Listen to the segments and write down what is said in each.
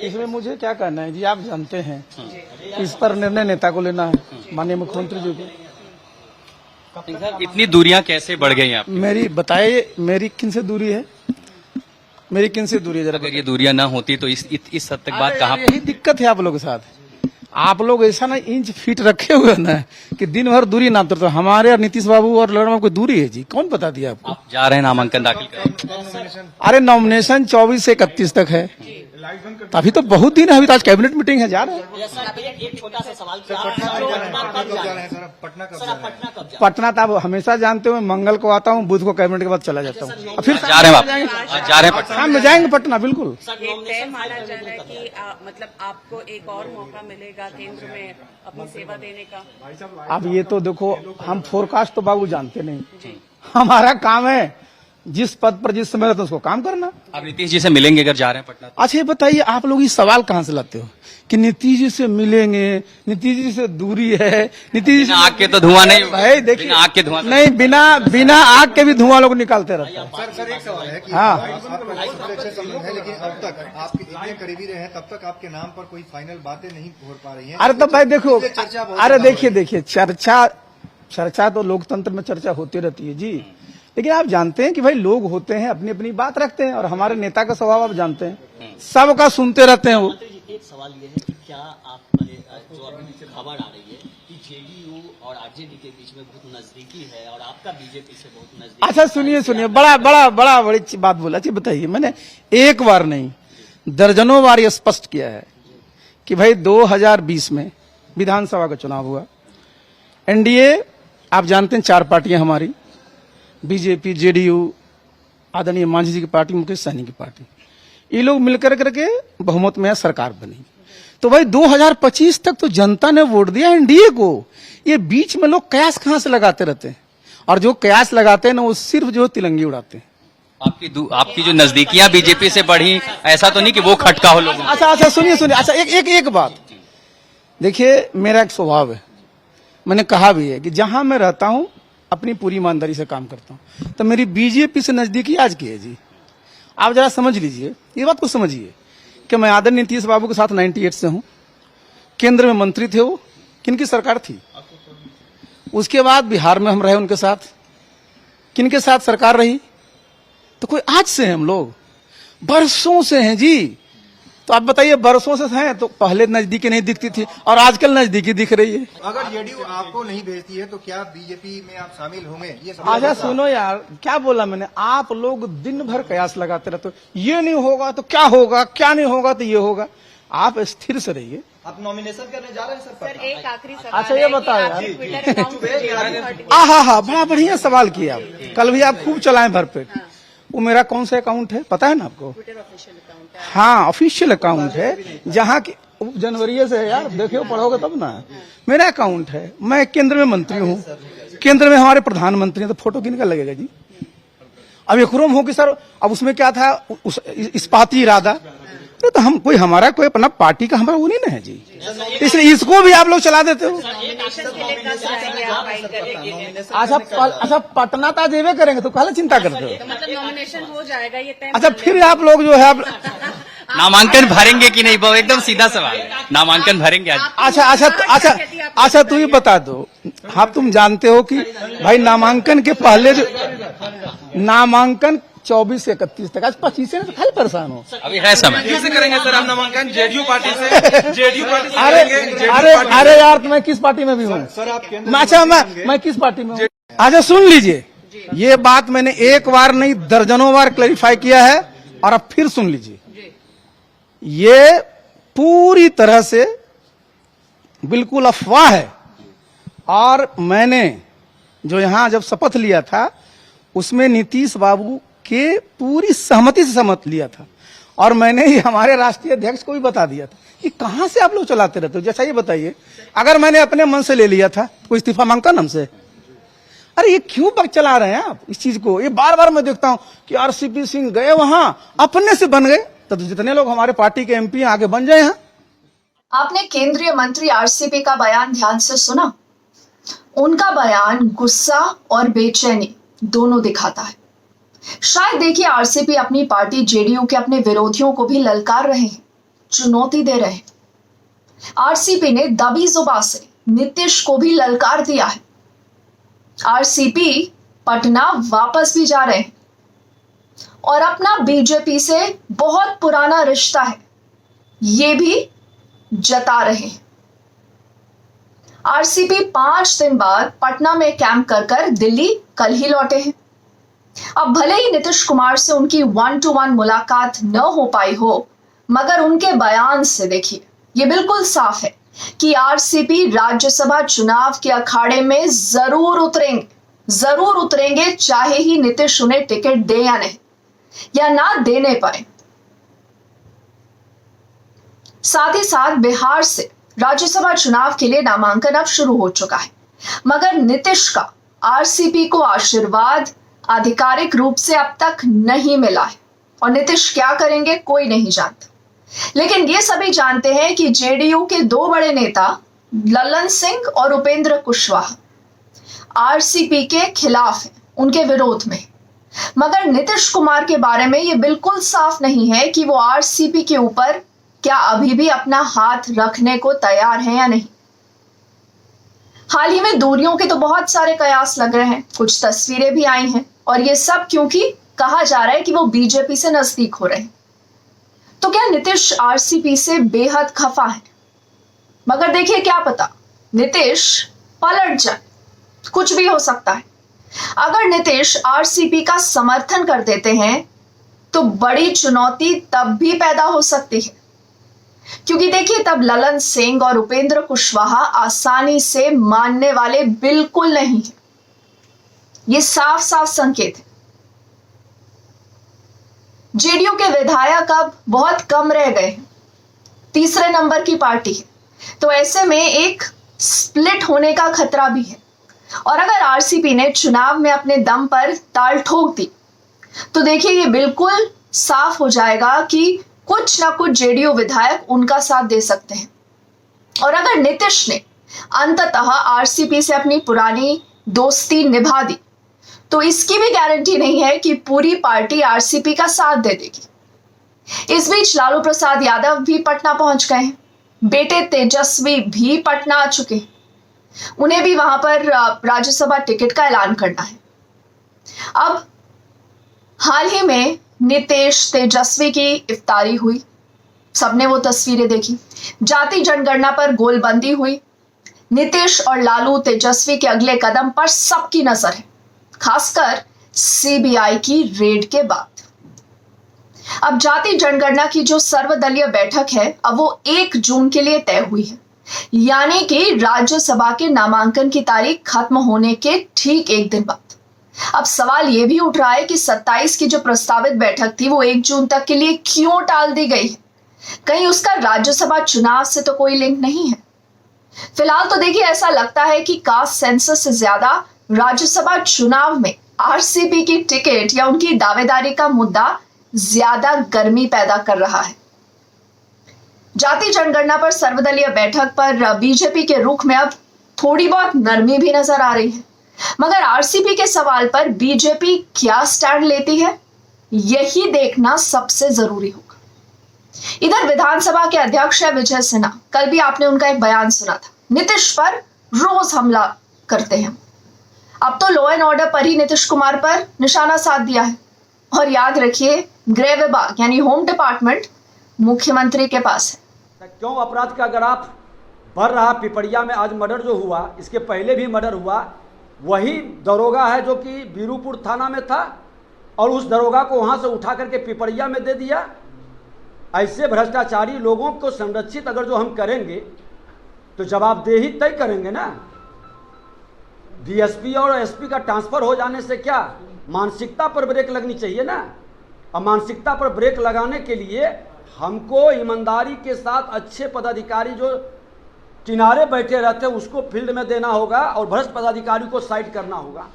इसमें मुझे क्या कहना है जी, आप जानते हैं इस पर निर्णय नेता को लेना है, माननीय मुख्यमंत्री जी को। सर, इतनी दूरियां कैसे बढ़ गई आप? मेरी बताइए, मेरी किन से दूरी है, मेरी किन से दूरी है जरा? अगर ये दूरियां ना होती तो इस हद तक बात कहाँ? यही दिक्कत है आप लोगों के साथ। आप लोग ऐसा ना इंच फीट रखे हुए ना कि दिन भर दूरी नापते। तो हमारे और नीतीश बाबू और लड़वा कोई दूरी है जी? कौन बता दिया आपको? आप जा रहे हैं नामांकन दाखिल करने? अरे नॉमिनेशन 24 से 31 तक है, अभी तो बहुत दिन है, अभी तो आज कैबिनेट मीटिंग है, जा रहे हैं। एक छोटा सा सवाल, पटना तो आप हमेशा जानते हो, मैं मंगल को आता हूँ, बुध को कैबिनेट के बाद चला जाता हूँ, फिर जा रहे हैं आप? आज जा रहे हैं पटना? शाम में जाएंगे पटना, बिल्कुल। एक तय माना जा रहा है कि मतलब आपको एक और मौका मिलेगा केंद्र में अपनी सेवा देने का। अब ये तो देखो, हम फोरकास्ट तो बाबू जानते नहीं, हमारा काम है जिस पद पर जिस समय रहते हैं उसको काम करना। आप नीतीश जी से मिलेंगे अगर जा रहे हैं पटना? अच्छा ये बताइए, आप लोग ये सवाल कहाँ से लाते हो कि नीतीश जी से मिलेंगे, नीतीश जी से दूरी है, नीतीश जी बिना आग के तो धुआं नहीं भाई देखिए, बिना आग के धुआं नहीं, बिना आग के भी धुआं लोग निकालते रहते हैं। सर एक सवाल है कि हाँ। आपका अच्छे संबंध है, लेकिन अब तक आप इतने करीबी रहे हैं, तब तक आपके नाम पर कोई फाइनल बातें नहीं हो पा रही हैं। अरे तो भाई देखो, चर्चा बहुत अरे ज्यादा देखिए चर्चा तो लोकतंत्र में चर्चा होती रहती है जी, लेकिन आप जानते हैं कि भाई लोग होते हैं, अपनी अपनी बात रखते हैं, और हमारे नेता का स्वभाव आप जानते हैं, सबका सुनते रहते हैं वो। एक सवाल ये है कि क्या आप जो अभी नीचे खबर आ रही है कि जेडीयू और आरजेडी के बीच में बहुत नजदीकी है और आपका बीजेपी से बहुत नजदीकी। अच्छा सुनिए, बड़ी बात बोला। अच्छा बताइए, मैंने एक बार नहीं दर्जनों बार ये स्पष्ट किया है कि भाई 2020 में विधानसभा का चुनाव हुआ, एनडीए आप जानते हैं 4 पार्टियां हमारी, बीजेपी, जेडीयू, आदरणीय मांझी जी की पार्टी, मुकेश सहनी की पार्टी, ये लोग मिलकर करके बहुमत में सरकार बनी। तो भाई 2025 तक तो जनता ने वोट दिया एनडीए को। ये बीच में लोग कयास कहां से लगाते रहते हैं, और जो कयास लगाते हैं ना वो सिर्फ जो तिलंगी उड़ाते हैं। आपकी जो नजदीकियां बीजेपी से बढ़ी, ऐसा तो नहीं कि वो खटका हो लोगों? अच्छा सुनिए, अच्छा एक बात देखिए, मेरा एक स्वभाव है, मैंने कहा भी है कि जहां मैं रहता हूं अपनी पूरी ईमानदारी से काम करता हूं। तो मेरी बीजेपी से नजदीकी आज की है जी, आप जरा समझ लीजिए, ये बात को समझिए कि मैं आदरणीय नीतीश बाबू के साथ 98 से हूं, केंद्र में मंत्री थे वो, किनकी सरकार थी, उसके बाद बिहार में हम रहे उनके साथ, किनके साथ सरकार रही, तो कोई आज से हैं हम लोग, बरसों से हैं जी। तो आप बताइए, बरसों से हैं तो पहले नजदीकी नहीं दिखती थी और आजकल नजदीकी दिख रही है। अगर जेडीयू आपको नहीं भेजती है तो क्या बीजेपी में आप शामिल होंगे? ये अच्छा सुनो यार, क्या बोला मैंने, आप लोग दिन भर कयास लगाते रहते हो, ये नहीं होगा तो क्या होगा, क्या नहीं होगा तो ये होगा। आप स्थिर से रहिए। आप नॉमिनेशन करने जा रहे हैं सर एक आखिरी सवाल अच्छा ये बताओ यार, ट्विटर अकाउंट हाँ बड़ा बढ़िया सवाल किया आप, कल भी आप खूब चलाएं भरपेट। वो मेरा कौन सा अकाउंट है पता है ना आपको? ट्विटर ऑफिशियल अकाउंट है। हाँ ऑफिशियल अकाउंट है, जहाँ की जनवरी से है यार, देखियो पढ़ोगे तब ना। मेरा अकाउंट है, मैं केंद्र में मंत्री हूँ, केंद्र में हमारे प्रधानमंत्री हैं, तो फोटो किनका लगेगा जी? अब एक रूम हो कि सर, अब उसमें क्या था, इस्पाती इरादा, तो हम कोई हमारा कोई अपना पार्टी का हमारा वो नहीं ना है जी, इसलिए इसको भी आप लोग चला देते हो। अच्छा पटना तो जेबे करेंगे तो पहले चिंता करते हो, मतलब नॉमिनेशन हो जाएगा ये तय। अच्छा फिर आप लोग जो है आप नामांकन भरेंगे कि नहीं, वो एकदम सीधा सवाल है, नामांकन भरेंगे आज? अच्छा तू ये बता दो, हाँ तुम जानते हो कि भाई नामांकन के पहले जो नामांकन 24 से 31 तक, आज 25 से तो खाली परेशान हो। अभी है समय। कैसे करेंगे सर आप नामांकन? जेडीयू पार्टी से अरे यार मैं किस पार्टी में भी हूँ? अच्छा मैं किस पार्टी में हूँ? अच्छा सुन लीजिए, ये बात मैंने एक बार नहीं दर्जनों बार क्लैरिफाई किया है, और अब फिर सुन लीजिए, ये पूरी तरह से बिल्कुल अफवाह है। और मैंने जो यहाँ जब शपथ लिया था उसमें नीतीश बाबू के पूरी सहमति से सहमत लिया था, और मैंने ही हमारे राष्ट्रीय अध्यक्ष को भी बता दिया था कि कहां से आप लोग चलाते रहते हो। जैसा ये बताइए, अगर मैंने अपने मन से ले लिया था कोई इस्तीफा मांगता ना हमसे? अरे ये क्यों बक चला रहे हैं आप इस चीज को? ये बार बार मैं देखता हूं कि आरसीपी सिंह गए वहां, अपने से बन गए, तो जितने लोग हमारे पार्टी के एमपी आगे बन जाए हैं। आपने केंद्रीय मंत्री आरसीपी का बयान ध्यान से सुना? उनका बयान गुस्सा और बेचैनी दोनों दिखाता है। शायद देखिए, आरसीपी अपनी पार्टी जेडीयू के अपने विरोधियों को भी ललकार रहे हैं। चुनौती दे रहे हैं। आरसीपी ने दबी जुबान से नीतीश को भी ललकार दिया है। आरसीपी पटना वापस भी जा रहे हैं और अपना बीजेपी से बहुत पुराना रिश्ता है ये भी जता रहे हैं। आरसीपी 5 दिन बाद पटना में कैंप कर दिल्ली कल ही लौटे हैं। अब भले ही नीतीश कुमार से उनकी 1-to-1 मुलाकात न हो पाई हो, मगर उनके बयान से देखिए ये बिल्कुल साफ है कि आरसीपी राज्यसभा चुनाव के अखाड़े में जरूर उतरेंगे, चाहे ही नीतीश उन्हें टिकट दे या नहीं, या ना देने पाए। साथ ही साथ बिहार से राज्यसभा चुनाव के लिए नामांकन अब शुरू हो चुका है, मगर नीतीश का आरसीपी को आशीर्वाद आधिकारिक रूप से अब तक नहीं मिला है और नीतीश क्या करेंगे कोई नहीं जानता। लेकिन ये सभी जानते हैं कि जेडीयू के 2 बड़े नेता ललन सिंह और उपेंद्र कुशवाहा आरसीपी के खिलाफ हैं, उनके विरोध में। मगर नीतीश कुमार के बारे में ये बिल्कुल साफ नहीं है कि वो आरसीपी के ऊपर क्या अभी भी अपना हाथ रखने को तैयार है या नहीं। हाल ही में दूरियों के तो बहुत सारे कयास लग रहे हैं, कुछ तस्वीरें भी आई हैं और ये सब क्योंकि कहा जा रहा है कि वो बीजेपी से नजदीक हो रहे हैं। तो क्या नीतीश आरसीपी से बेहद खफा है? मगर देखिए क्या पता नीतीश पलट जाए, कुछ भी हो सकता है। अगर नीतीश आरसीपी का समर्थन कर देते हैं तो बड़ी चुनौती तब भी पैदा हो सकती है, क्योंकि देखिए तब ललन सिंह और उपेंद्र कुशवाहा आसानी से मानने वाले बिल्कुल नहीं है। ये साफ साफ संकेत है। जेडीयू के विधायक अब बहुत कम रह गए हैं, 3रे नंबर की पार्टी है, तो ऐसे में एक स्प्लिट होने का खतरा भी है। और अगर आरसीपी ने चुनाव में अपने दम पर ताल ठोक दी तो देखिए ये बिल्कुल साफ हो जाएगा कि कुछ ना कुछ जेडीयू विधायक उनका साथ दे सकते हैं। और अगर नीतीश ने अंततः आरसीपी से अपनी पुरानी दोस्ती निभा दी तो इसकी भी गारंटी नहीं है कि पूरी पार्टी आरसीपी का साथ दे देगी। इस बीच लालू प्रसाद यादव भी पटना पहुंच गए हैं, बेटे तेजस्वी भी पटना आ चुके हैं, उन्हें भी वहां पर राज्यसभा टिकट का ऐलान करना है। अब हाल ही में नीतीश तेजस्वी की इफ्तारी हुई, सबने वो तस्वीरें देखी। जाति जनगणना पर गोलबंदी हुई। नीतीश और लालू तेजस्वी के अगले कदम पर सबकी नजर है, खासकर सीबीआई की रेड के बाद। अब जाति जनगणना की जो सर्वदलीय बैठक है अब वो 1 जून के लिए तय हुई है, यानी कि राज्यसभा के नामांकन की तारीख खत्म होने के ठीक 1 दिन बाद। अब सवाल यह भी उठ रहा है कि 27 की जो प्रस्तावित बैठक थी वो 1 जून तक के लिए क्यों टाल दी गई है? कहीं उसका राज्यसभा चुनाव से तो कोई लिंक नहीं है। फिलहाल तो देखिए ऐसा लगता है कि कास्ट सेंसस से ज्यादा राज्यसभा चुनाव में आरसीपी की टिकट या उनकी दावेदारी का मुद्दा ज्यादा गर्मी पैदा कर रहा है। जाति जनगणना पर सर्वदलीय बैठक पर बीजेपी के रुख में अब थोड़ी बहुत नरमी भी नजर आ रही है, मगर आरसीपी के सवाल पर बीजेपी क्या स्टैंड लेती है यही देखना सबसे जरूरी होगा। इधर विधानसभा के अध्यक्ष है विजय सिन्हा, कल भी आपने उनका एक बयान सुना था, नीतीश पर रोज हमला करते हैं। अब तो लॉ एंड ऑर्डर पर ही नीतीश कुमार पर निशाना साध दिया है। और याद रखिए गृह विभाग यानी होम डिपार्टमेंट मुख्यमंत्री के पास है। क्यों अपराध का ग्राफ बढ़ रहा? पिपरिया में आज मर्डर जो हुआ, इसके पहले भी मर्डर हुआ, वही दरोगा है जो कि बीरूपुर थाना में था और उस दरोगा को वहां से उठा करके पिपरिया में दे दिया। ऐसे भ्रष्टाचारी लोगों को संरक्षित अगर जो हम करेंगे तो जवाबदेही तय करेंगे ना। डीएसपी और एसपी का ट्रांसफर हो जाने से क्या मानसिकता पर ब्रेक लगनी चाहिए ना। और मानसिकता पर ब्रेक लगाने के लिए हमको ईमानदारी के साथ अच्छे पदाधिकारी जो किनारे बैठे रहते हैं उसको फील्ड में देना होगा और भ्रष्ट पदाधिकारी को साइड करना होगा।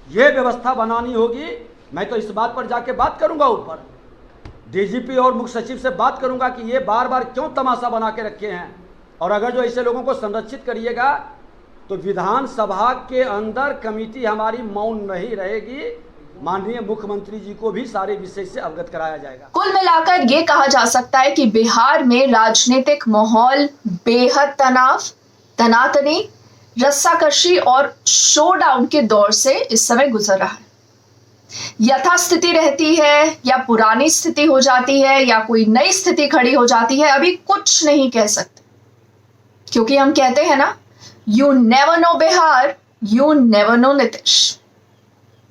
ये व्यवस्था बनानी होगी। मैं तो इस बात पर जाके बात करूंगा, ऊपर डीजीपी और मुख्य सचिव से बात करूंगा कि ये बार बार क्यों तमाशा बना के रखे हैं। और अगर जो ऐसे लोगों को संरक्षित करिएगा तो विधानसभा के अंदर कमेटी हमारी मौन नहीं रहेगी। माननीय मुख्यमंत्री जी को भी सारे विषय से अवगत कराया जाएगा। कुल मिलाकर ये कहा जा सकता है कि बिहार में राजनीतिक माहौल बेहद तनातनी, रस्साकशी और शोडाउन के दौर से इस समय गुजर रहा है। यथास्थिति रहती है या पुरानी स्थिति हो जाती है या कोई नई स्थिति खड़ी हो जाती है, अभी कुछ नहीं कह सकते, क्योंकि हम कहते हैं ना, you never know Bihar, you never know Nitish.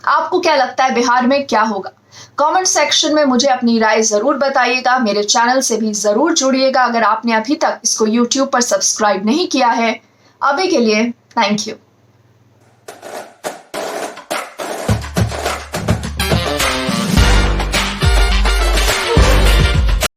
आपको क्या लगता है बिहार में क्या होगा? कमेंट सेक्शन में मुझे अपनी राय जरूर बताइएगा। मेरे चैनल से भी जरूर जुड़िएगा अगर आपने अभी तक इसको YouTube पर सब्सक्राइब नहीं किया है। अभी के लिए थैंक यू।